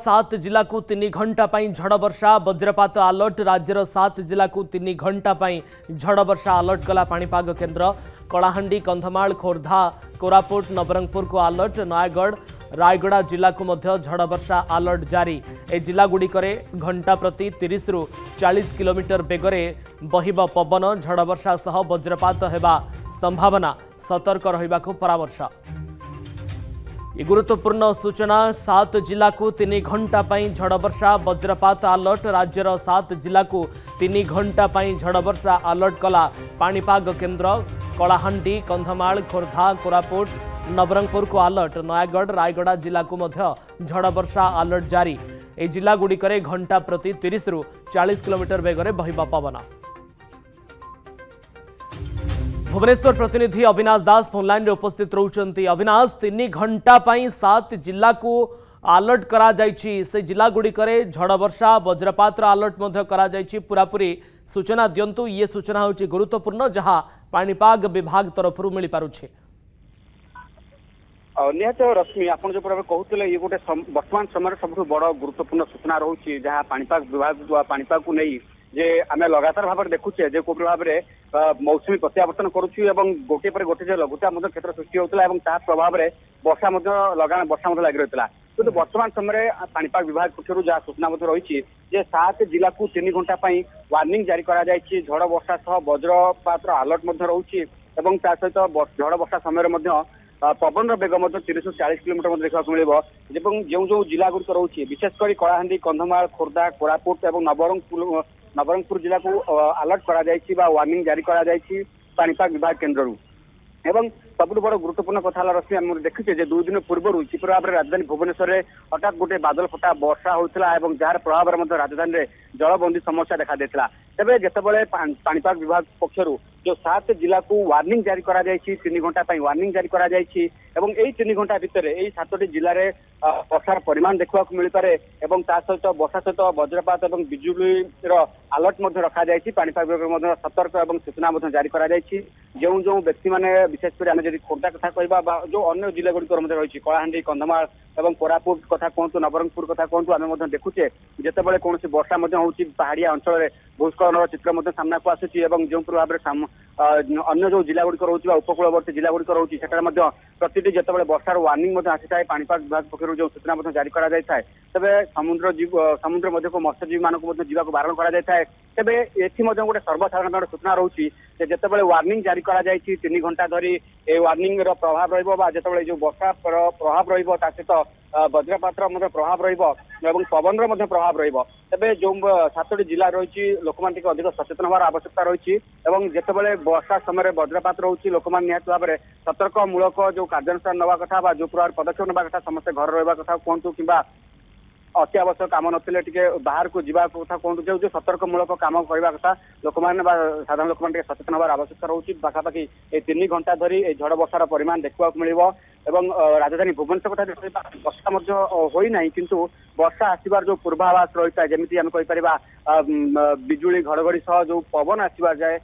7 जिला को 3 घंटा झड़ वर्षा वज्रपात अलर्ट राज्यर 7 जिला को 3 घंटा झड़ वर्षा अलर्ट कला पाणीपाग केन्द्र कलाहांडी कंधमाल खोर्धा कोरापुट नवरंगपुर को अलर्ट नयागढ़ रायगड़ा जिला को मध्य झड़ वर्षा अलर्ट जारी ए जिला गुड़िकरे घंटा प्रति 30 रु 40 किलोमीटर बेगरे बहिब पवन झड़ वर्षा सह वज्रपात हेबा संभावना सतर्क रहिबाकु परामर्श। ये गुरुत्वपूर्ण सूचना 7 जिला को 3 घंटा झड़ वर्षा वज्रपात अलर्ट राज्यर 7 जिला को 3 घंटा झड़ वर्षा अलर्ट कला पाणीपाग केन्द्र कलाहांडी कंधमाल खोर्धा कोरापुट नवरंगपुर को अलर्ट नयागढ़ रायगड़ा जिला को मध्य झड़ वर्षा अलर्ट जारी ए जिला गुड़िकरे घंटा प्रति 30 रु 40 किलोमीटर बेगरे बहिबा पवन। भुवनेश्वर प्रतिनिधि अविनाश दास फोनलाइन रे उपस्थित रहउचंती। अविनाश 3 घंटा 7 जिला को अलर्ट करा जायछि से जिला गुड़िकरे झड़ वर्षा वज्रपात अलर्ट मध्य करा जायछि पूरापूरी सूचना दियंतु ये सूचना होछि गुरुत्वपूर्ण जहां पाणीपाग विभाग तरफ मिली पारुछि। निहत रश्मि आपन जो कहते ये गोटे वर्तमान समय सब बड़ गुरुत्वपूर्ण सूचना रोचे जहाँ पाणीपाग विभाग पाणीपाग को नहीं जे आम लगातार भाव देखुचे जे कोई भाव में मौसुमी प्रत्यावर्तन करुच्छू गोटे पर गोटे लघुचाप क्षेत्र सृष्टि होता प्रभाव में वर्षा लगान वर्षा लगी रही किंतु वर्तमान समय पाणीपाग विभाग पक्षर जहाँ सूचना रही 7 जिला को 3 घंटा वार्निंग जारी करा जायछि झड़ वर्षा सह वज्रपात अलर्ट रोचे सहित झड़ वर्षा समय पवन बेग 30 रु 40 किलोमीटर देखा मिले जो जो जिला गुड़िक रोचे विशेषकर कलाहांडी कंधमाल खोर्धा कोरापुट और नवरंगपुर जिला को अलर्ट करा जायछि बा वार्निंग जारी करा जायछि पाणीपाग विभाग केन्द्र एवं सबुठ बड़ गुरुत्वपूर्ण कथा रश्मि आम देखुचे 2 दिन पूर्व किपर भाव में राजधानी भुवनेश्वर में हठात गोटे बादल फटा वर्षा होता है जार प्रभाव में राजधानी में जलबंदी समस्या देखा देता तेज जितेबाला पाणीपाग विभाग पक्षर जो 7 जिला को वार्निंग जारी करा जायछि 3 घंटा वार्निंग जारी करा जायछि एवं 3 घंटा भितर यही 7टी जिले में वर्षार परिमाण देखा मिल पारे सहित वर्षा सहित वज्रपात और बिजुली अलर्ट रखा जायछि पाणीपाग विभाग सतर्क और सूचना जारी करा जायछि जो जो व्यक्ति मैंने विशेषकर आम जब खोर्धा कथा कहवा जो अन्य जिला गुड़िक रही कलाहांडी कंधमाल और कोरापुट कथा कहतु नवरंगपुर कथा कहतु आम देखुचे जितेबाला कौन वर्षा होती पहाड़िया अंचल में भूस्खलन चित्र सामना को आसूची जो भाव में अन्य जो जिला गुड़िक रोचे उपकूलवर्ती जिला गुड़िक रोचे प्रति जितेबाला वर्षार वार्निंग आसी था पाणीपाग विभाग पक्ष जो सूचना जारी करा जाए तेज समुद्र मध्य को मत्स्यजीवी मानक जावाक बारण करा तेज एथि गोटे सर्वसाधारण सूचना रोचे जितेबाला वार्निंग जारी करा जायछि 3 घंटा धरी ए वार्निंग प्रभाव रहिबो जो वर्षा प्रभाव रहिबो ता सहित वज्रपात प्रभाव रहिबो एवं पवन प्रभाव रहिबो तेबे जो 7टी जिला रही लोक मैंने अधिक सचेतन होवार आवश्यकता रही जितेबाला वर्षा समय वज्रपात रोचे लोक मैंने निहत भाव में सतर्कमूलक जो कार्यानुष्ठान नवा कथा जो प्रकार पदक्षेप नवा कथा समस्त घर रहा कथा कहतु कि अत्यावश्यक काम नथिले बाहर को जीवा कथा कहतु जो सतर्कमूलक काम करने कथा लोक मैंने साधारण लोक मैंने सचेतन होवार आवश्यकता रोचे पाखापाखि 3 घंटा धरी झड़ वर्षार परिमाण देखा मिल राजधानी भुवनेश्वर कथा वर्षा होना किंतु वर्षा आसबार जो पूर्वाभास रही है जमी आम कहीपर बिजुली घड़घड़ी सह जो पवन आसबार जाए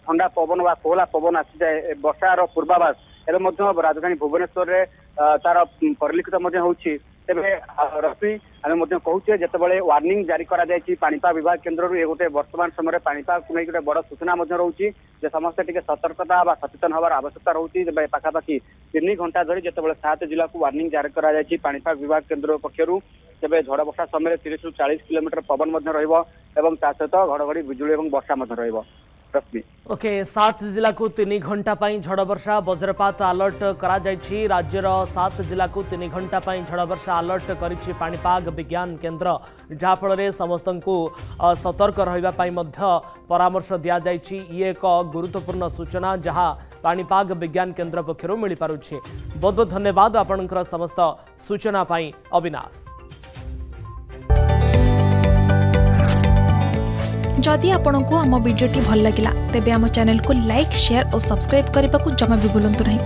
ठंडा पवन व कोहला पवन आसी जाए वर्षार पूर्वाभास एवं राजधानी भुवनेश्वर में तार परिलक्षित होती तेरे रश्मि आम कहचे जितेबाला वार्निंग जारी करा जायछि पाणीपाग विभाग केन्द्र ये गोटे वर्तमान समय पाणीपाग को लेकर बड़ सूचना रोचे समस्त टिके सतर्कता व सचेतन होवार आवश्यकता रोचे पाखापाखि 3 घंटा धरी जितेबाला 7 जिला को वार्निंग जारी करा जायछि पाणीपाग विभाग केन्द्र पक्षर तेज झड़ वर्षा समय 30 रु 40 किलोमीटर पवन सहित घड़घड़ी बिजुली और वर्षा रहिबो। ओके 7 जिला को 3 घंटा झड़ वर्षा वज्रपात अलर्ट करा जायछि राज्यर 7 जिला को 3 घंटा झड़ वर्षा अलर्ट करिछि पाणीपाग विज्ञान केन्द्र जहाँफल समस्त को सतर्क रहिबा पई मध्य परामर्श दिया जायछि ये एक गुरुत्वपूर्ण सूचना जहाँ पाणीपाग विज्ञान केन्द्र पक्षर मिल पारुछि। बहुत बहुत धन्यवाद आपनकर समस्त सूचना पई अविनाश। जदि आपंक आम भिडी भल लगा तेब आम चैनल को लाइक शेयर और सब्सक्राइब करने को जमा भी भूलु नहीं।